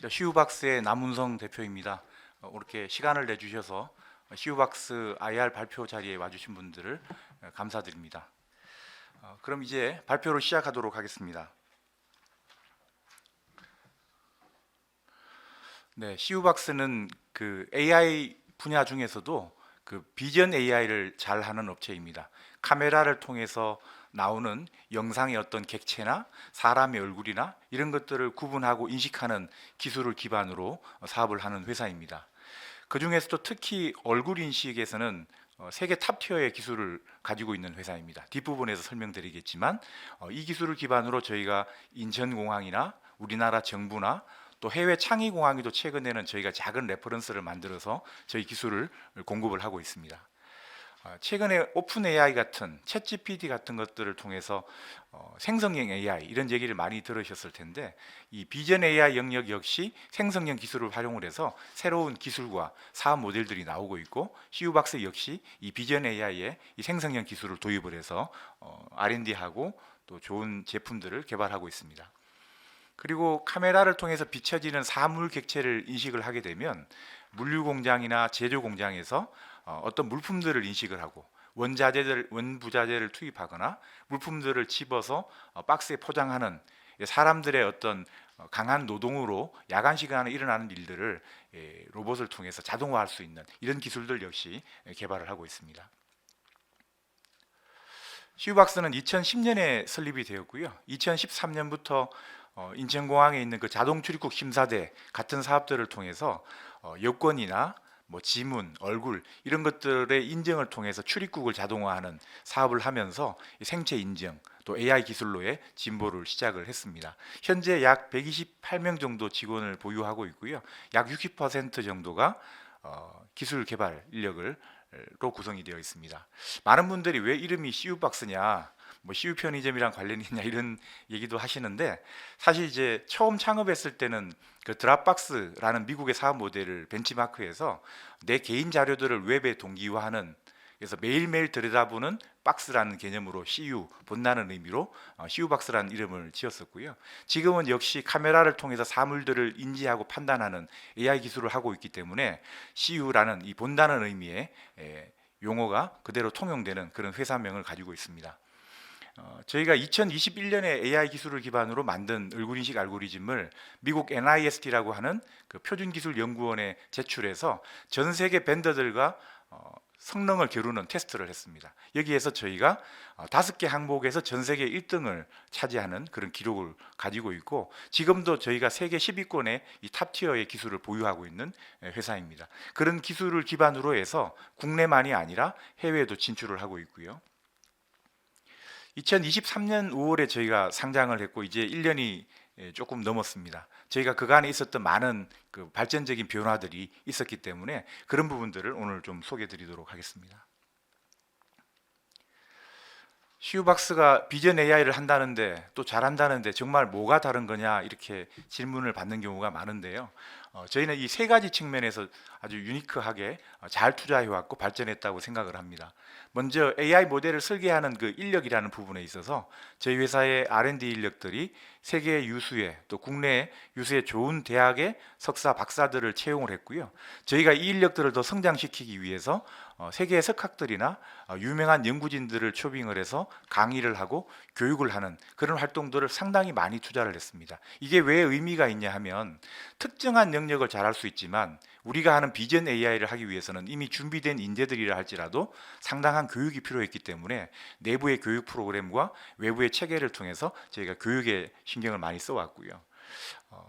시우박스의 남운성 대표입니다. 이렇게 시간을 내주셔서 시우박스 IR 발표 자리에 와주신 분들을 감사드립니다. 그럼 이제 발표를 시작하도록 하겠습니다. 네, 시우박스는 그 AI 분야 중에서도 그 비전 AI를 잘 하는 업체입니다. 카메라를 통해서 나오는 영상의 어떤 객체나 사람의 얼굴이나 이런 것들을 구분하고 인식하는 기술을 기반으로 사업을 하는 회사입니다. 그 중에서도 특히 얼굴 인식에서는 세계 탑티어의 기술을 가지고 있는 회사입니다. 뒷부분에서 설명드리겠지만 이 기술을 기반으로 저희가 인천공항이나 우리나라 정부나 또 해외 창의공항에도 최근에는 저희가 작은 레퍼런스를 만들어서 저희 기술을 공급을 하고 있습니다. 최근에 오픈 AI 같은 챗 GPT 같은 것들을 통해서 생성형 AI 이런 얘기를 많이 들으셨을 텐데, 이 비전 AI 영역 역시 생성형 기술을 활용을 해서 새로운 기술과 사업 모델들이 나오고 있고, 시우박스 역시 이 비전 AI에 이 생성형 기술을 도입을 해서 R&D하고 또 좋은 제품들을 개발하고 있습니다. 그리고 카메라를 통해서 비춰지는 사물 객체를 인식을 하게 되면 물류 공장이나 제조 공장에서 어떤 물품들을 인식을 하고 원부자재를 투입하거나 물품들을 집어서 박스에 포장하는 사람들의 어떤 강한 노동으로 야간 시간에 일어나는 일들을 로봇을 통해서 자동화할 수 있는 이런 기술들 역시 개발을 하고 있습니다. 시우박스는 2010년에 설립이 되었고요. 2013년부터 인천공항에 있는 그 자동 출입국 심사대 같은 사업들을 통해서 여권이나 뭐 지문, 얼굴 이런 것들의 인증을 통해서 출입국을 자동화하는 사업을 하면서 생체 인증 또 AI 기술로의 진보를 시작을 했습니다. 현재 약 128명 정도 직원을 보유하고 있고요. 약 60% 정도가 기술 개발 인력으로 구성이 되어 있습니다. 많은 분들이 왜 이름이 시우박스냐, 뭐 시우 편의점이랑 관련이 있냐 이런 얘기도 하시는데, 사실 이제 처음 창업했을 때는 그 드랍박스라는 미국의 사업 모델을 벤치마크해서 내 개인 자료들을 웹에 동기화하는, 그래서 매일매일 들여다보는 박스라는 개념으로 CU, 본다는 의미로 CU박스라는 이름을 지었었고요. 지금은 역시 카메라를 통해서 사물들을 인지하고 판단하는 AI 기술을 하고 있기 때문에 CU라는 이 본다는 의미의 용어가 그대로 통용되는 그런 회사명을 가지고 있습니다. 저희가 2021년에 AI 기술을 기반으로 만든 얼굴인식 알고리즘을 미국 NIST라고 하는 그 표준기술연구원에 제출해서 전 세계 벤더들과 성능을 겨루는 테스트를 했습니다. 여기에서 저희가 5개 항목에서 전 세계 1등을 차지하는 그런 기록을 가지고 있고, 지금도 저희가 세계 10위권의 이 탑티어의 기술을 보유하고 있는 회사입니다. 그런 기술을 기반으로 해서 국내만이 아니라 해외에도 진출을 하고 있고요. 2023년 5월에 저희가 상장을 했고 이제 1년이 조금 넘었습니다. 저희가 그간에 있었던 많은 그 발전적인 변화들이 있었기 때문에 그런 부분들을 오늘 좀 소개해 드리도록 하겠습니다. 시우박스가 비전 AI를 한다는데, 또 잘한다는데 정말 뭐가 다른 거냐 이렇게 질문을 받는 경우가 많은데요. 저희는 이 세 가지 측면에서 아주 유니크하게 잘 투자해 왔고 발전했다고 생각을 합니다. 먼저 AI 모델을 설계하는 그 인력이라는 부분에 있어서 저희 회사의 R&D 인력들이 세계 유수의 또 국내 유수의 좋은 대학의 석사 박사들을 채용을 했고요. 저희가 이 인력들을 더 성장시키기 위해서 세계의 석학들이나 유명한 연구진들을 초빙을 해서 강의를 하고 교육을 하는 그런 활동들을 상당히 많이 투자를 했습니다. 이게 왜 의미가 있냐 하면, 특정한 영역을 잘할 수 있지만 우리가 하는 비전 AI를 하기 위해서는 이미 준비된 인재들이라 할지라도 상당한 교육이 필요했기 때문에 내부의 교육 프로그램과 외부의 체계를 통해서 저희가 교육에 신경을 많이 써왔고요.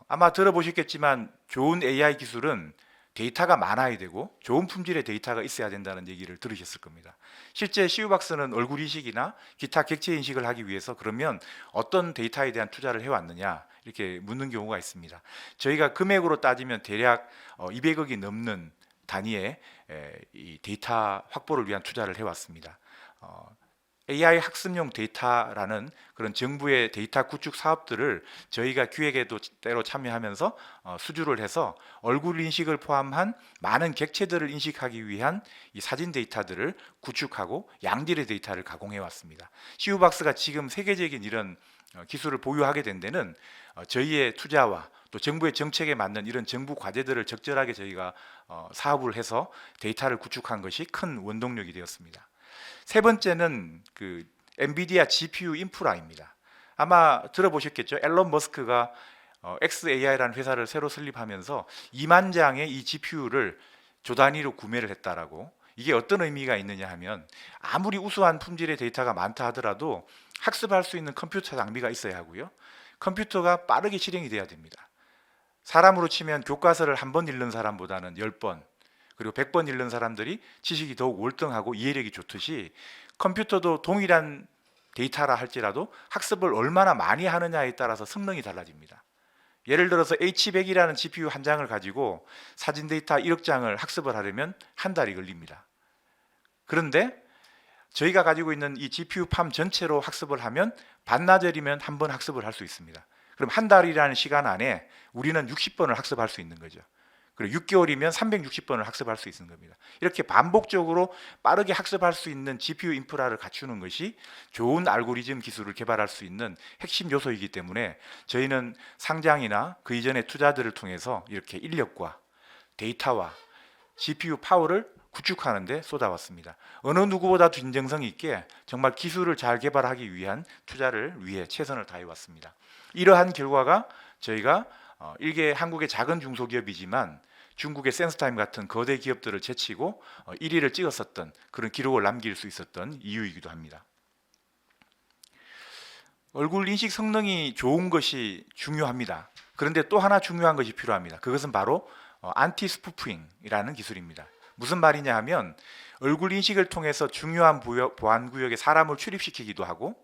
아마 들어보셨겠지만 좋은 AI 기술은 데이터가 많아야 되고 좋은 품질의 데이터가 있어야 된다는 얘기를 들으셨을 겁니다. 실제 시우박스는 얼굴 인식이나 기타 객체 인식을 하기 위해서 그러면 어떤 데이터에 대한 투자를 해왔느냐 이렇게 묻는 경우가 있습니다. 저희가 금액으로 따지면 대략 200억이 넘는 단위의 이 데이터 확보를 위한 투자를 해왔습니다. AI 학습용 데이터라는 그런 정부의 데이터 구축 사업들을 저희가 기획에도 때로 참여하면서 수주를 해서 얼굴 인식을 포함한 많은 객체들을 인식하기 위한 이 사진 데이터들을 구축하고 양질의 데이터를 가공해 왔습니다. 시우박스가 지금 세계적인 이런 기술을 보유하게 된 데는 저희의 투자와 또 정부의 정책에 맞는 이런 정부 과제들을 적절하게 저희가 사업을 해서 데이터를 구축한 것이 큰 원동력이 되었습니다. 세 번째는 그 엔비디아 GPU 인프라입니다. 아마 들어보셨겠죠. 앨런 머스크가 XAI라는 회사를 새로 설립하면서 2만 장의 이 GPU를 조 단위로 구매를 했다라고. 이게 어떤 의미가 있느냐 하면 아무리 우수한 품질의 데이터가 많다 하더라도 학습할 수 있는 컴퓨터 장비가 있어야 하고요. 컴퓨터가 빠르게 실행이 돼야 됩니다. 사람으로 치면 교과서를 한 번 읽는 사람보다는 10번 그리고 100번 읽는 사람들이 지식이 더욱 월등하고 이해력이 좋듯이 컴퓨터도 동일한 데이터라 할지라도 학습을 얼마나 많이 하느냐에 따라서 성능이 달라집니다. 예를 들어서 H100이라는 GPU 한 장을 가지고 사진 데이터 1억 장을 학습을 하려면 한 달이 걸립니다. 그런데 저희가 가지고 있는 이 GPU 팜 전체로 학습을 하면 반나절이면 한 번 학습을 할 수 있습니다. 그럼 한 달이라는 시간 안에 우리는 60번을 학습할 수 있는 거죠. 그리고 6개월이면 360번을 학습할 수 있는 겁니다. 이렇게 반복적으로 빠르게 학습할 수 있는 GPU 인프라를 갖추는 것이 좋은 알고리즘 기술을 개발할 수 있는 핵심 요소이기 때문에 저희는 상장이나 그 이전의 투자들을 통해서 이렇게 인력과 데이터와 GPU 파워를 구축하는 데 쏟아왔습니다. 어느 누구보다 진정성 있게 정말 기술을 잘 개발하기 위한 투자를 위해 최선을 다해왔습니다. 이러한 결과가 저희가 일개 한국의 작은 중소기업이지만 중국의 센스타임 같은 거대 기업들을 제치고 1위를 찍었었던 그런 기록을 남길 수 있었던 이유이기도 합니다. 얼굴 인식 성능이 좋은 것이 중요합니다. 그런데 또 하나 중요한 것이 필요합니다. 그것은 바로 안티 스푸핑이라는 기술입니다. 무슨 말이냐 하면 얼굴 인식을 통해서 중요한 보안 구역에 사람을 출입시키기도 하고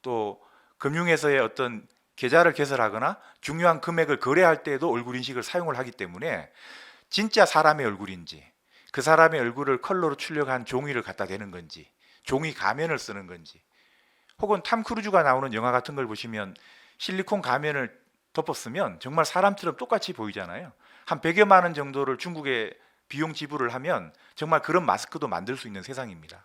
또 금융에서의 어떤 계좌를 개설하거나 중요한 금액을 거래할 때에도 얼굴 인식을 사용을 하기 때문에 진짜 사람의 얼굴인지 그 사람의 얼굴을 컬러로 출력한 종이를 갖다 대는 건지 종이 가면을 쓰는 건지 혹은 탐 크루즈가 나오는 영화 같은 걸 보시면 실리콘 가면을 덮었으면 정말 사람처럼 똑같이 보이잖아요. 한 100여만 원 정도를 중국에 비용 지불을 하면 정말 그런 마스크도 만들 수 있는 세상입니다.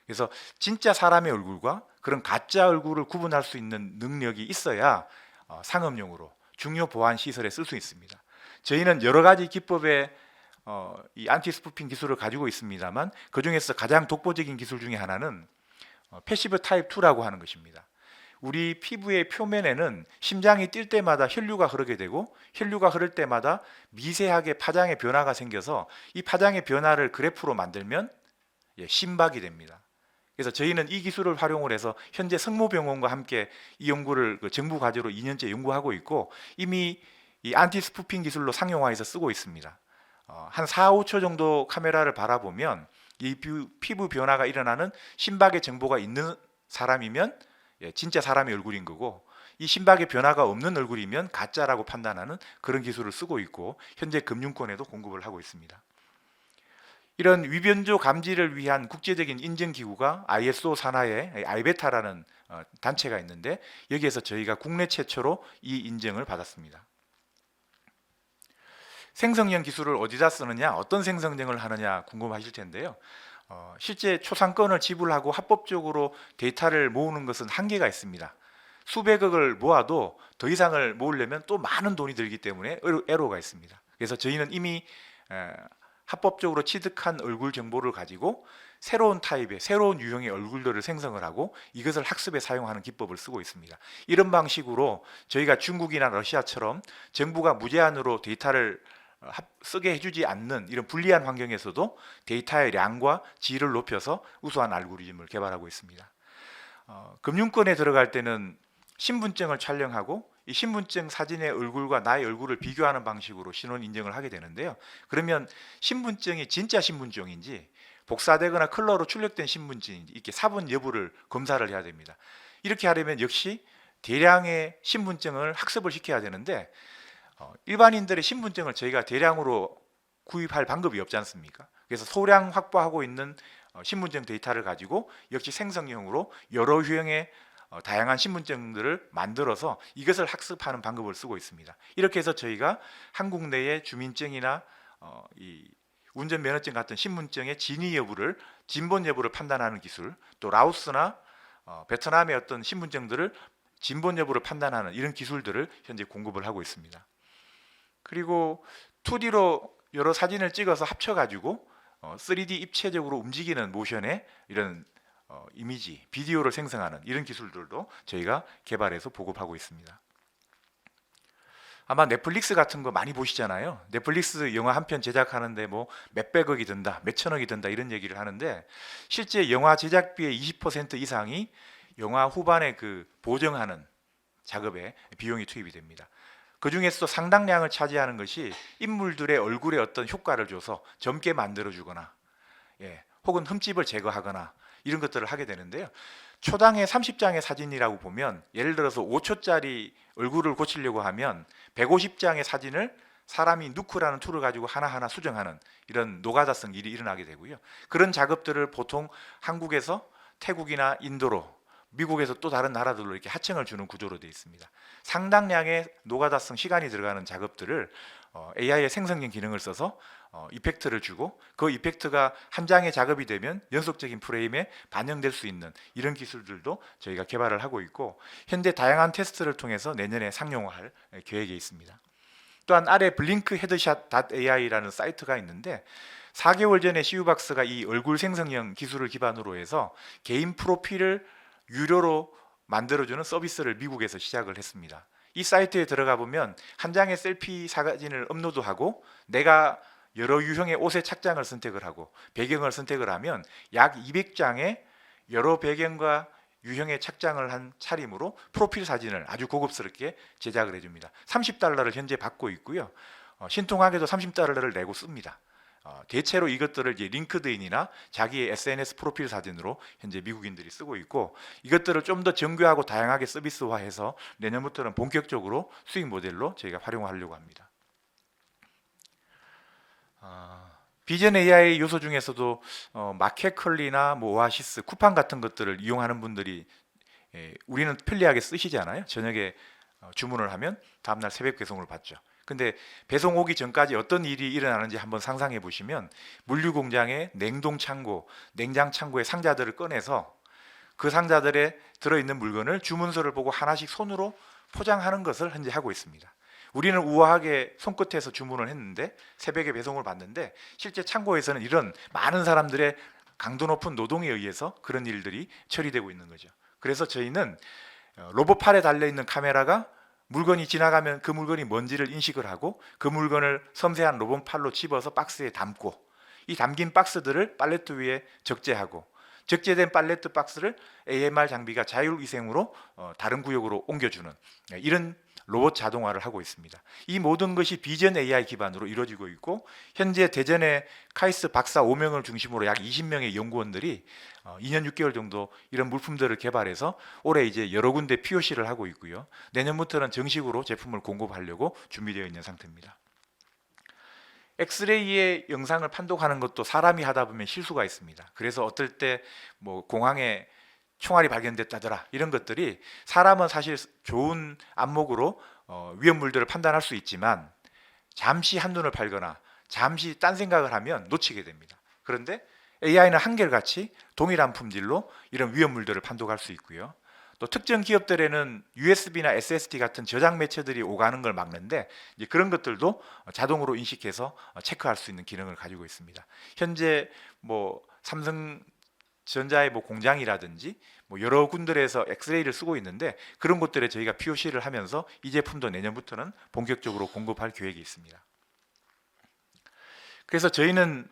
그래서 진짜 사람의 얼굴과 그런 가짜 얼굴을 구분할 수 있는 능력이 있어야 상업용으로 중요 보안 시설에 쓸 수 있습니다. 저희는 여러 가지 기법의 이 안티 스푸핑 기술을 가지고 있습니다만 그 중에서 가장 독보적인 기술 중에 하나는 패시브 타입 2라고 하는 것입니다. 우리 피부의 표면에는 심장이 뛸 때마다 혈류가 흐르게 되고 혈류가 흐를 때마다 미세하게 파장의 변화가 생겨서 이 파장의 변화를 그래프로 만들면 심박이 됩니다. 그래서 저희는 이 기술을 활용을 해서 현재 성모병원과 함께 이 연구를 정부 과제로 2년째 연구하고 있고 이미 이 안티 스푸핑 기술로 상용화해서 쓰고 있습니다. 한 4, 5초 정도 카메라를 바라보면 이 피부 변화가 일어나는 심박의 정보가 있는 사람이면 진짜 사람의 얼굴인 거고 이 심박의 변화가 없는 얼굴이면 가짜라고 판단하는 그런 기술을 쓰고 있고 현재 금융권에도 공급을 하고 있습니다. 이런 위변조 감지를 위한 국제적인 인증기구가 ISO 산하의 아이베타라는 단체가 있는데 여기에서 저희가 국내 최초로 이 인증을 받았습니다. 생성형 기술을 어디다 쓰느냐, 어떤 생성형을 하느냐 궁금하실 텐데요. 실제 초상권을 지불하고 합법적으로 데이터를 모으는 것은 한계가 있습니다. 수백억을 모아도 더 이상을 모으려면 또 많은 돈이 들기 때문에 애로가 있습니다. 그래서 저희는 이미 합법적으로 취득한 얼굴 정보를 가지고 새로운 타입의 새로운 유형의 얼굴들을 생성을 하고 이것을 학습에 사용하는 기법을 쓰고 있습니다. 이런 방식으로 저희가 중국이나 러시아처럼 정부가 무제한으로 데이터를 쓰게 해주지 않는 이런 불리한 환경에서도 데이터의 양과 질을 높여서 우수한 알고리즘을 개발하고 있습니다. 금융권에 들어갈 때는 신분증을 촬영하고 이 신분증 사진의 얼굴과 나의 얼굴을 비교하는 방식으로 신원 인증을 하게 되는데요. 그러면 신분증이 진짜 신분증인지 복사되거나 컬러로 출력된 신분증인지 이렇게 사본 여부를 검사를 해야 됩니다. 이렇게 하려면 역시 대량의 신분증을 학습을 시켜야 되는데 일반인들의 신분증을 저희가 대량으로 구입할 방법이 없지 않습니까? 그래서 소량 확보하고 있는 신분증 데이터를 가지고 역시 생성형으로 여러 유형의 다양한 신분증들을 만들어서 이것을 학습하는 방법을 쓰고 있습니다. 이렇게 해서 저희가 한국 내의 주민증이나 이 운전면허증 같은 신분증의 진위 여부를 진본 여부를 판단하는 기술, 또 라오스나 베트남의 어떤 신분증들을 진본 여부를 판단하는 이런 기술들을 현재 공급을 하고 있습니다. 그리고 2D로 여러 사진을 찍어서 합쳐가지고 3D 입체적으로 움직이는 모션의 이런 이미지, 비디오를 생성하는 이런 기술들도 저희가 개발해서 보급하고 있습니다. 아마 넷플릭스 같은 거 많이 보시잖아요. 넷플릭스 영화 한 편 제작하는데 뭐 몇백억이 든다, 몇천억이 든다 이런 얘기를 하는데 실제 영화 제작비의 20% 이상이 영화 후반에 그 보정하는 작업에 비용이 투입이 됩니다. 그 중에서도 상당량을 차지하는 것이 인물들의 얼굴에 어떤 효과를 줘서 젊게 만들어주거나 혹은 흠집을 제거하거나 이런 것들을 하게 되는데요. 초당의 30장의 사진이라고 보면 예를 들어서 5초짜리 얼굴을 고치려고 하면 150장의 사진을 사람이 누크라는 툴을 가지고 하나하나 수정하는 이런 노가다성 일이 일어나게 되고요. 그런 작업들을 보통 한국에서 태국이나 인도로 미국에서 또 다른 나라들로 이렇게 하청을 주는 구조로 되어 있습니다. 상당량의 노가다성 시간이 들어가는 작업들을 AI의 생성형 기능을 써서 이펙트를 주고 그 이펙트가 한 장의 작업이 되면 연속적인 프레임에 반영될 수 있는 이런 기술들도 저희가 개발을 하고 있고 현재 다양한 테스트를 통해서 내년에 상용화할 계획에 있습니다. 또한 아래 블링크 헤드샷.ai라는 사이트가 있는데 4개월 전에 CU박스가 이 얼굴 생성형 기술을 기반으로 해서 개인 프로필을 유료로 만들어주는 서비스를 미국에서 시작을 했습니다. 이 사이트에 들어가 보면 한 장의 셀피 사진을 업로드하고 내가 여러 유형의 옷의 착장을 선택을 하고 배경을 선택을 하면 약 200장의 여러 배경과 유형의 착장을 한 차림으로 프로필 사진을 아주 고급스럽게 제작을 해줍니다. $30를 현재 받고 있고요. 신통하게도 $30를 내고 씁니다. 대체로 이것들을 이제 링크드인이나 자기의 SNS 프로필 사진으로 현재 미국인들이 쓰고 있고 이것들을 좀 더 정교하고 다양하게 서비스화해서 내년부터는 본격적으로 수익 모델로 저희가 활용하려고 합니다. 비전 AI 요소 중에서도 마켓컬리나 뭐 오아시스, 쿠팡 같은 것들을 이용하는 분들이 우리는 편리하게 쓰시잖아요. 저녁에 주문을 하면 다음날 새벽 배송을 받죠. 근데 배송 오기 전까지 어떤 일이 일어나는지 한번 상상해 보시면 물류 공장의 냉동 창고, 냉장 창고의 상자들을 꺼내서 그 상자들에 들어있는 물건을 주문서를 보고 하나씩 손으로 포장하는 것을 현재 하고 있습니다. 우리는 우아하게 손끝에서 주문을 했는데 새벽에 배송을 받는데 실제 창고에서는 이런 많은 사람들의 강도 높은 노동에 의해서 그런 일들이 처리되고 있는 거죠. 그래서 저희는 로봇 팔에 달려있는 카메라가 물건이 지나가면 그 물건이 뭔지를 인식을 하고 그 물건을 섬세한 로봇 팔로 집어서 박스에 담고 이 담긴 박스들을 팔레트 위에 적재하고 적재된 팔레트 박스를 AMR 장비가 자율위생으로 다른 구역으로 옮겨주는 이런 로봇 자동화를 하고 있습니다. 이 모든 것이 비전 AI 기반으로 이루어지고 있고 현재 대전의 카이스트 박사 5명을 중심으로 약 20명의 연구원들이 2년 6개월 정도 이런 물품들을 개발해서 올해 이제 여러 군데 POC를 하고 있고요. 내년부터는 정식으로 제품을 공급하려고 준비되어 있는 상태입니다. 엑스레이의 영상을 판독하는 것도 사람이 하다 보면 실수가 있습니다. 그래서 어떨 때 뭐 공항에 총알이 발견됐다더라 이런 것들이 사람은 사실 좋은 안목으로 위험물들을 판단할 수 있지만 잠시 한눈을 팔거나 잠시 딴 생각을 하면 놓치게 됩니다. 그런데 AI는 한결같이 동일한 품질로 이런 위험물들을 판독할 수 있고요. 또 특정 기업들에는 USB나 SSD 같은 저장 매체들이 오가는 걸 막는데 이제 그런 것들도 자동으로 인식해서 체크할 수 있는 기능을 가지고 있습니다. 현재 뭐 삼성전자의 뭐 공장이라든지 뭐 여러 군데에서 엑스레이를 쓰고 있는데 그런 곳들에 저희가 POC를 하면서 이 제품도 내년부터는 본격적으로 공급할 계획이 있습니다. 그래서 저희는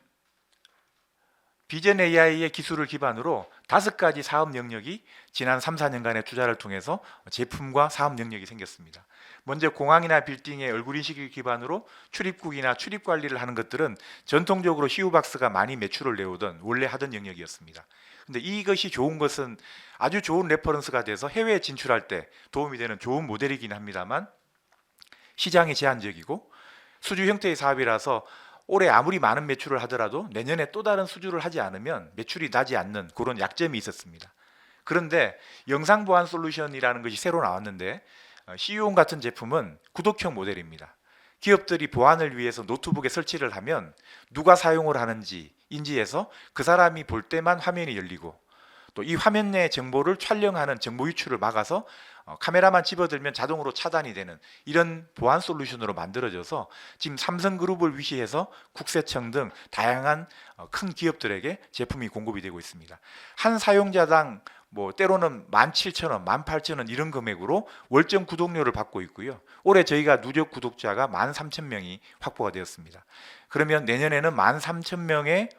비전 AI의 기술을 기반으로 5가지 사업 영역이 지난 3, 4년간의 투자를 통해서 제품과 사업 영역이 생겼습니다. 먼저 공항이나 빌딩의 얼굴 인식을 기반으로 출입국이나 출입 관리를 하는 것들은 전통적으로 CU박스가 많이 매출을 내오던 원래 하던 영역이었습니다. 근데 이것이 좋은 것은 아주 좋은 레퍼런스가 돼서 해외에 진출할 때 도움이 되는 좋은 모델이긴 합니다만 시장이 제한적이고 수주 형태의 사업이라서 올해 아무리 많은 매출을 하더라도 내년에 또 다른 수주를 하지 않으면 매출이 나지 않는 그런 약점이 있었습니다. 그런데 영상 보안 솔루션이라는 것이 새로 나왔는데 CU온 같은 제품은 구독형 모델입니다. 기업들이 보안을 위해서 노트북에 설치를 하면 누가 사용을 하는지 인지해서 그 사람이 볼 때만 화면이 열리고 또 이 화면 내 정보를 촬영하는 정보 유출을 막아서 카메라만 집어들면 자동으로 차단이 되는 이런 보안 솔루션으로 만들어져서 지금 삼성그룹을 위시해서 국세청 등 다양한 큰 기업들에게 제품이 공급이 되고 있습니다. 한 사용자당 때로는 17,000원, 18,000원 이런 금액으로 월정 구독료를 받고 있고요. 올해 저희가 누적 구독자가 13,000명이 확보가 되었습니다. 그러면 내년에는 13,000명의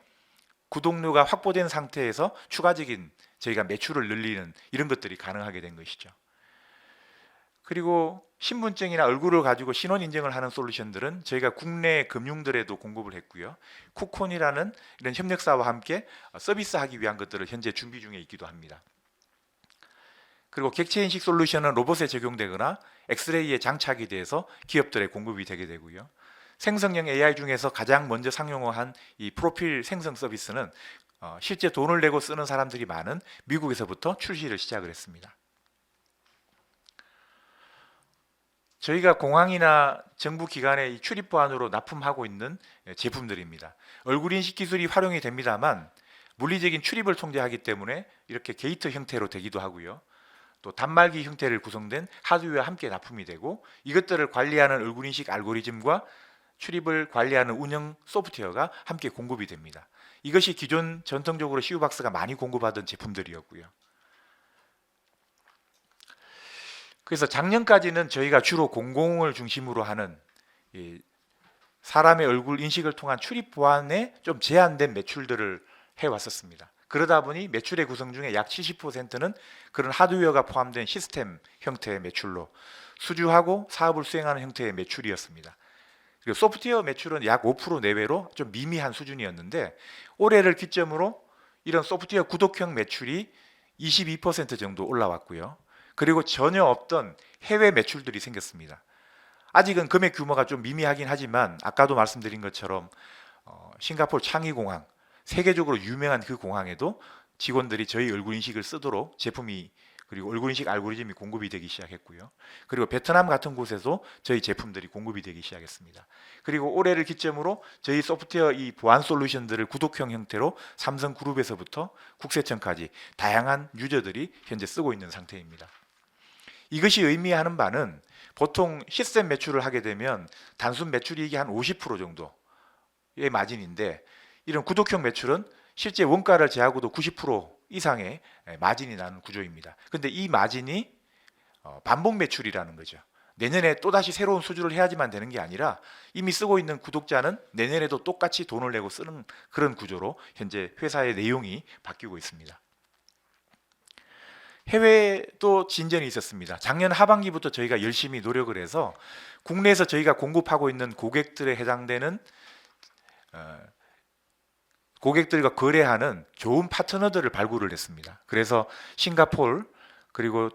구독료가 확보된 상태에서 추가적인 저희가 매출을 늘리는 이런 것들이 가능하게 된 것이죠. 그리고 신분증이나 얼굴을 가지고 신원 인증을 하는 솔루션들은 저희가 국내 금융들에도 공급을 했고요. 쿠콘이라는 이런 협력사와 함께 서비스하기 위한 것들을 현재 준비 중에 있기도 합니다. 그리고 객체인식 솔루션은 로봇에 적용되거나 엑스레이에 장착이 돼서 기업들에 공급이 되게 되고요. 생성형 AI 중에서 가장 먼저 상용화한 이 프로필 생성 서비스는 실제 돈을 내고 쓰는 사람들이 많은 미국에서부터 출시를 시작을 했습니다. 저희가 공항이나 정부 기관에 출입 보안으로 납품하고 있는 제품들입니다. 얼굴 인식 기술이 활용이 됩니다만 물리적인 출입을 통제하기 때문에 이렇게 게이트 형태로 되기도 하고요. 또 단말기 형태를 구성된 하드웨어와 함께 납품이 되고 이것들을 관리하는 얼굴 인식 알고리즘과 출입을 관리하는 운영 소프트웨어가 함께 공급이 됩니다. 이것이 기존 전통적으로 CU박스가 많이 공급하던 제품들이었고요. 그래서 작년까지는 저희가 주로 공공을 중심으로 하는 사람의 얼굴 인식을 통한 출입 보안에 좀 제한된 매출들을 해왔었습니다. 그러다 보니 매출의 구성 중에 약 70%는 그런 하드웨어가 포함된 시스템 형태의 매출로 수주하고 사업을 수행하는 형태의 매출이었습니다. 그리고 소프트웨어 매출은 약 5% 내외로 좀 미미한 수준이었는데 올해를 기점으로 이런 소프트웨어 구독형 매출이 22% 정도 올라왔고요. 그리고 전혀 없던 해외 매출들이 생겼습니다. 아직은 금액 규모가 좀 미미하긴 하지만 아까도 말씀드린 것처럼 싱가포르 창의공항, 세계적으로 유명한 그 공항에도 직원들이 저희 얼굴 인식을 쓰도록 제품이 그리고 얼굴 인식 알고리즘이 공급이 되기 시작했고요. 그리고 베트남 같은 곳에서 저희 제품들이 공급이 되기 시작했습니다. 그리고 올해를 기점으로 저희 소프트웨어 이 보안 솔루션들을 구독형 형태로 삼성그룹에서부터 국세청까지 다양한 유저들이 현재 쓰고 있는 상태입니다. 이것이 의미하는 바는 보통 시스템 매출을 하게 되면 단순 매출이익이 한 50% 정도의 마진인데 이런 구독형 매출은 실제 원가를 제하고도 90% 이상의 마진이 나는 구조입니다. 근데 이 마진이 반복 매출이라는 거죠. 내년에 또다시 새로운 수주를 해야지만 되는 게 아니라 이미 쓰고 있는 구독자는 내년에도 똑같이 돈을 내고 쓰는 그런 구조로 현재 회사의 내용이 바뀌고 있습니다. 해외도 진전이 있었습니다. 작년 하반기부터 저희가 열심히 노력을 해서 국내에서 저희가 공급하고 있는 고객들에 해당되는 고객들과 거래하는 좋은 파트너들을 발굴을 했습니다. 그래서 싱가포르 그리고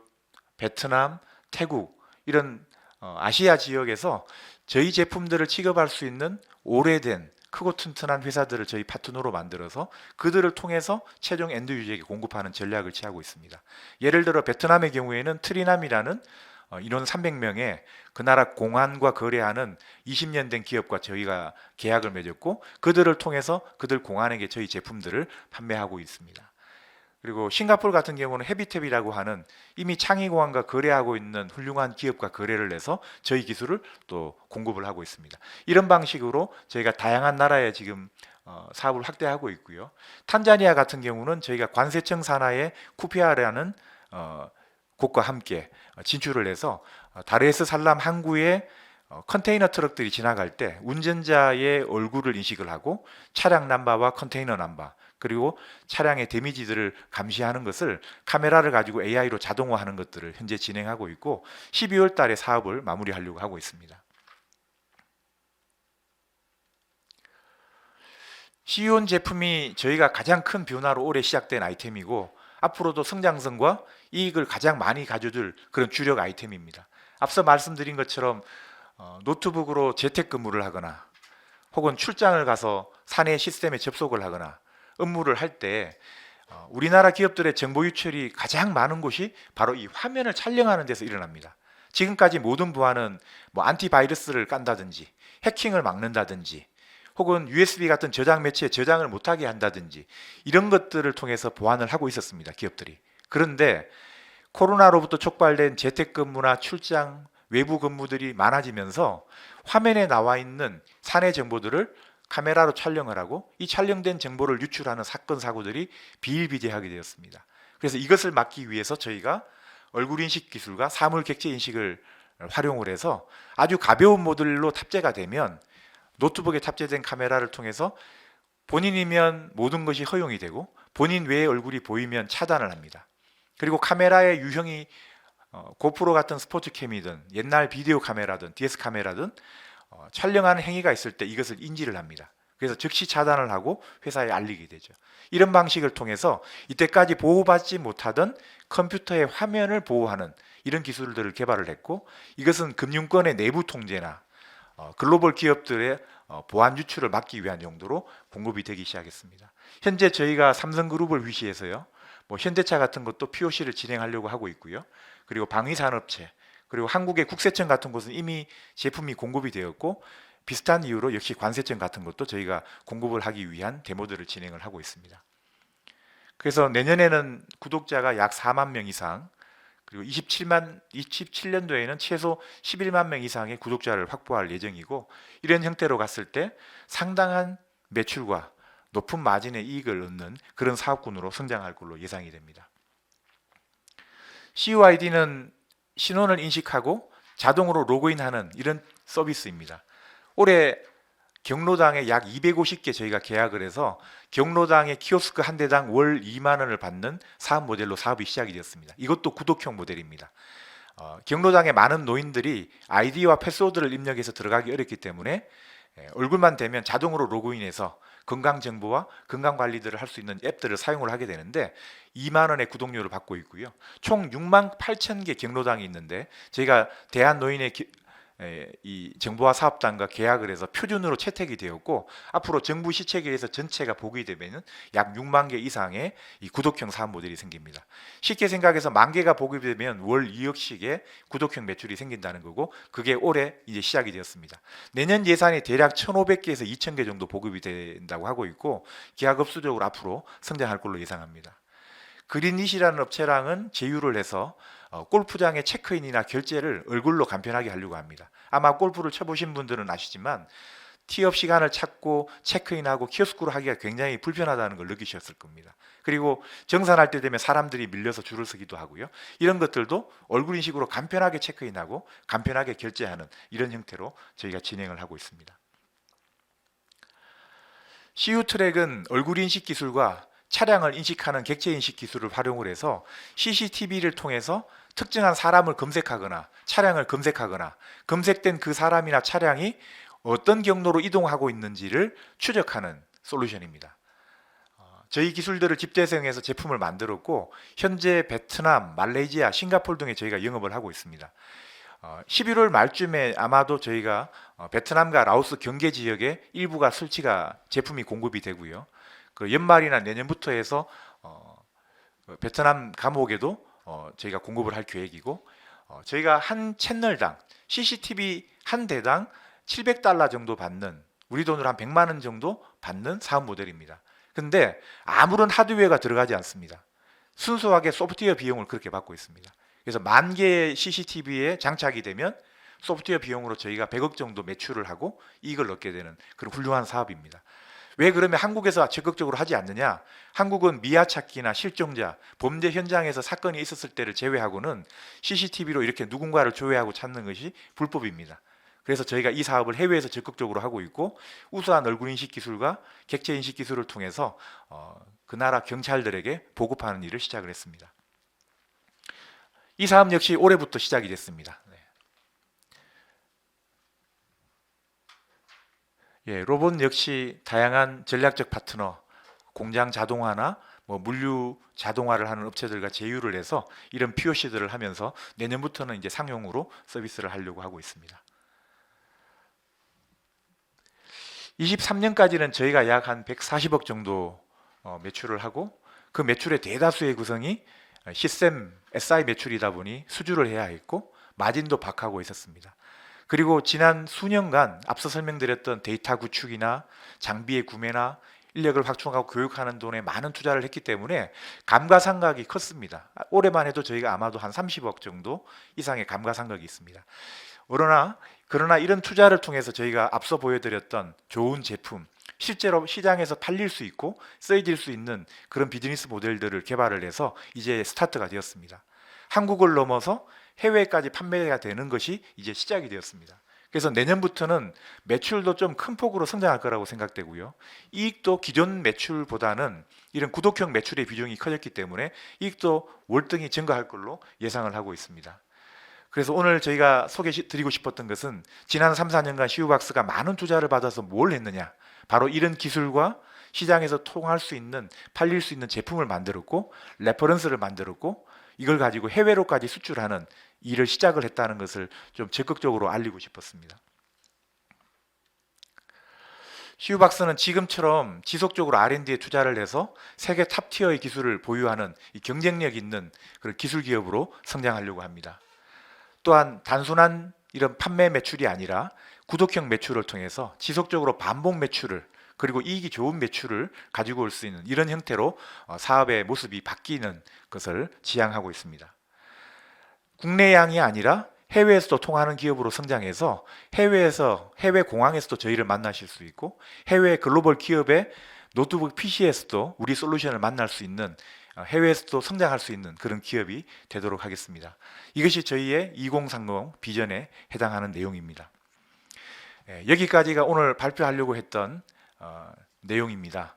베트남, 태국 이런 아시아 지역에서 저희 제품들을 취급할 수 있는 오래된 크고 튼튼한 회사들을 저희 파트너로 만들어서 그들을 통해서 최종 엔드 유저에게 공급하는 전략을 취하고 있습니다. 예를 들어 베트남의 경우에는 트리남이라는 인원 300명의 그 나라 공안과 거래하는 20년 된 기업과 저희가 계약을 맺었고 그들을 통해서 그들 공안에게 저희 제품들을 판매하고 있습니다. 그리고 싱가포르 같은 경우는 헤비탭이라고 하는 이미 창의공안과 거래하고 있는 훌륭한 기업과 거래를 해서 저희 기술을 또 공급을 하고 있습니다. 이런 방식으로 저희가 다양한 나라에 지금 사업을 확대하고 있고요. 탄자니아 같은 경우는 저희가 관세청 산하의 쿠페아라는 곳과 함께 진출을 해서 다르에스 살람 항구에 컨테이너 트럭들이 지나갈 때 운전자의 얼굴을 인식을 하고 차량 넘버와 컨테이너 넘버 그리고 차량의 데미지들을 감시하는 것을 카메라를 가지고 AI로 자동화하는 것들을 현재 진행하고 있고 12월 달에 사업을 마무리하려고 하고 있습니다. 시온 제품이 저희가 가장 큰 변화로 올해 시작된 아이템이고 앞으로도 성장성과 이익을 가장 많이 가져줄 그런 주력 아이템입니다. 앞서 말씀드린 것처럼 노트북으로 재택근무를 하거나 혹은 출장을 가서 사내 시스템에 접속을 하거나 업무를 할 때 우리나라 기업들의 정보 유출이 가장 많은 곳이 바로 이 화면을 촬영하는 데서 일어납니다. 지금까지 모든 보안은 안티바이러스를 깐다든지 해킹을 막는다든지 혹은 USB 같은 저장 매체에 저장을 못하게 한다든지 이런 것들을 통해서 보완을 하고 있었습니다. 기업들이. 그런데 코로나로부터 촉발된 재택근무나 출장, 외부 근무들이 많아지면서 화면에 나와 있는 사내 정보들을 카메라로 촬영을 하고 이 촬영된 정보를 유출하는 사건 사고들이 비일비재하게 되었습니다. 그래서 이것을 막기 위해서 저희가 얼굴 인식 기술과 사물 객체 인식을 활용을 해서 아주 가벼운 모듈로 탑재가 되면 노트북에 탑재된 카메라를 통해서 본인이면 모든 것이 허용이 되고 본인 외의 얼굴이 보이면 차단을 합니다. 그리고 카메라의 유형이 고프로 같은 스포츠캠이든 옛날 비디오 카메라든 DS 카메라든 촬영하는 행위가 있을 때 이것을 인지를 합니다. 그래서 즉시 차단을 하고 회사에 알리게 되죠. 이런 방식을 통해서 이때까지 보호받지 못하던 컴퓨터의 화면을 보호하는 이런 기술들을 개발을 했고, 이것은 금융권의 내부 통제나 글로벌 기업들의 보안 유출을 막기 위한 용도로 공급이 되기 시작했습니다. 현재 저희가 삼성그룹을 위시해서요, 현대차 같은 것도 POC를 진행하려고 하고 있고요. 그리고 방위산업체, 그리고 한국의 국세청 같은 곳은 이미 제품이 공급이 되었고, 비슷한 이유로 역시 관세청 같은 것도 저희가 공급을 하기 위한 데모들을 진행을 하고 있습니다. 그래서 내년에는 구독자가 약 4만 명 이상, 그리고 27년도에는 최소 11만 명 이상의 구독자를 확보할 예정이고, 이런 형태로 갔을 때 상당한 매출과 높은 마진의 이익을 얻는 그런 사업군으로 성장할 걸로 예상이 됩니다. CUID는 신원을 인식하고 자동으로 로그인하는 이런 서비스입니다. 올해 경로당에 약 250개 저희가 계약을 해서 경로당의 키오스크 한 대당 월 2만 원을 받는 사업 모델로 사업이 시작이 되었습니다. 이것도 구독형 모델입니다. 경로당의 많은 노인들이 아이디와 패스워드를 입력해서 들어가기 어렵기 때문에 얼굴만 대면 자동으로 로그인해서 건강 정보와 건강 관리들을 할 수 있는 앱들을 사용을 하게 되는데 2만 원의 구독료를 받고 있고요. 총 6만 8천 개 경로당이 있는데 저희가 대한노인의 이 정보화 사업단과 계약을 해서 표준으로 채택이 되었고, 앞으로 정부 시책에서 전체가 보게 되면 약 6만 개 이상의 이 구독형 사업 모델이 생깁니다. 쉽게 생각해서 만 개가 보게 되면 월 2억씩의 구독형 매출이 생긴다는 거고, 그게 올해 이제 시작이 되었습니다. 내년 예산이 대략 1,500개에서 2,000개 정도 보급이 된다고 하고 있고, 기하급수적으로 앞으로 성장할 걸로 예상합니다. 그린잇이라는 업체랑은 제휴를 해서 골프장의 체크인이나 결제를 얼굴로 간편하게 하려고 합니다. 아마 골프를 쳐보신 분들은 아시지만 티업 시간을 찾고 체크인하고 키오스크로 하기가 굉장히 불편하다는 걸 느끼셨을 겁니다. 그리고 정산할 때 되면 사람들이 밀려서 줄을 서기도 하고요. 이런 것들도 얼굴 인식으로 간편하게 체크인하고 간편하게 결제하는 이런 형태로 저희가 진행을 하고 있습니다. CU트랙은 얼굴 인식 기술과 차량을 인식하는 객체 인식 기술을 활용을 해서 CCTV를 통해서 특정한 사람을 검색하거나 차량을 검색하거나 검색된 그 사람이나 차량이 어떤 경로로 이동하고 있는지를 추적하는 솔루션입니다. 저희 기술들을 집대성해서 제품을 만들었고, 현재 베트남, 말레이시아, 싱가포르 등에 저희가 영업을 하고 있습니다. 11월 말쯤에 아마도 저희가 베트남과 라오스 경계 지역에 일부가 설치가 제품이 공급이 되고요. 그 연말이나 내년부터 해서 베트남 감옥에도 저희가 공급을 할 계획이고, 저희가 한 채널당 CCTV 한 대당 $700 정도 받는, 우리 돈으로 한 100만 원 정도 받는 사업 모델입니다. 근데 아무런 하드웨어가 들어가지 않습니다. 순수하게 소프트웨어 비용을 그렇게 받고 있습니다. 그래서 10,000개의 CCTV에 장착이 되면 소프트웨어 비용으로 저희가 100억 정도 매출을 하고 이익을 얻게 되는 그런 훌륭한 사업입니다. 왜 그러면 한국에서 적극적으로 하지 않느냐? 한국은 미아 찾기나 실종자, 범죄 현장에서 사건이 있었을 때를 제외하고는 CCTV로 이렇게 누군가를 조회하고 찾는 것이 불법입니다. 그래서 저희가 이 사업을 해외에서 적극적으로 하고 있고, 우수한 얼굴 인식 기술과 객체 인식 기술을 통해서 그 나라 경찰들에게 보급하는 일을 시작을 했습니다. 이 사업 역시 올해부터 시작이 됐습니다. 로봇 역시 다양한 전략적 파트너, 공장 자동화나 물류 자동화를 하는 업체들과 제휴를 해서 이런 POC들을 하면서 내년부터는 이제 상용으로 서비스를 하려고 하고 있습니다. 23년까지는 저희가 약 한 140억 정도 매출을 하고, 그 매출의 대다수의 구성이 시스템 SI 매출이다 보니 수주를 해야 했고 마진도 박하고 있었습니다. 그리고 지난 수년간 앞서 설명드렸던 데이터 구축이나 장비의 구매나 인력을 확충하고 교육하는 돈에 많은 투자를 했기 때문에 감가상각이 컸습니다. 올해만 해도 저희가 아마도 한 30억 정도 이상의 감가상각이 있습니다. 그러나 이런 투자를 통해서 저희가 앞서 보여드렸던 좋은 제품, 실제로 시장에서 팔릴 수 있고 쓰여질 수 있는 그런 비즈니스 모델들을 개발을 해서 이제 스타트가 되었습니다. 한국을 넘어서 해외까지 판매가 되는 것이 이제 시작이 되었습니다. 그래서 내년부터는 매출도 좀 큰 폭으로 성장할 거라고 생각되고요. 이익도 기존 매출보다는 이런 구독형 매출의 비중이 커졌기 때문에 이익도 월등히 증가할 걸로 예상을 하고 있습니다. 그래서 오늘 저희가 소개드리고 싶었던 것은 지난 3, 4년간 시우박스가 많은 투자를 받아서 뭘 했느냐, 바로 이런 기술과 시장에서 통할 수 있는, 팔릴 수 있는 제품을 만들었고 레퍼런스를 만들었고 이걸 가지고 해외로까지 수출하는 일을 시작을 했다는 것을 좀 적극적으로 알리고 싶었습니다. 시우박스는 지금처럼 지속적으로 R&D에 투자를 해서 세계 탑티어의 기술을 보유하는 이 경쟁력 있는 그런 기술 기업으로 성장하려고 합니다. 또한 단순한 이런 판매 매출이 아니라 구독형 매출을 통해서 지속적으로 반복 매출을, 그리고 이익이 좋은 매출을 가지고 올 수 있는 이런 형태로 사업의 모습이 바뀌는 것을 지향하고 있습니다. 국내양이 아니라 해외에서도 통하는 기업으로 성장해서 해외 공항에서도 저희를 만나실 수 있고 해외 글로벌 기업의 노트북 PC에서도 우리 솔루션을 만날 수 있는, 해외에서도 성장할 수 있는 그런 기업이 되도록 하겠습니다. 이것이 저희의 2030 비전에 해당하는 내용입니다. 여기까지가 오늘 발표하려고 했던 내용입니다.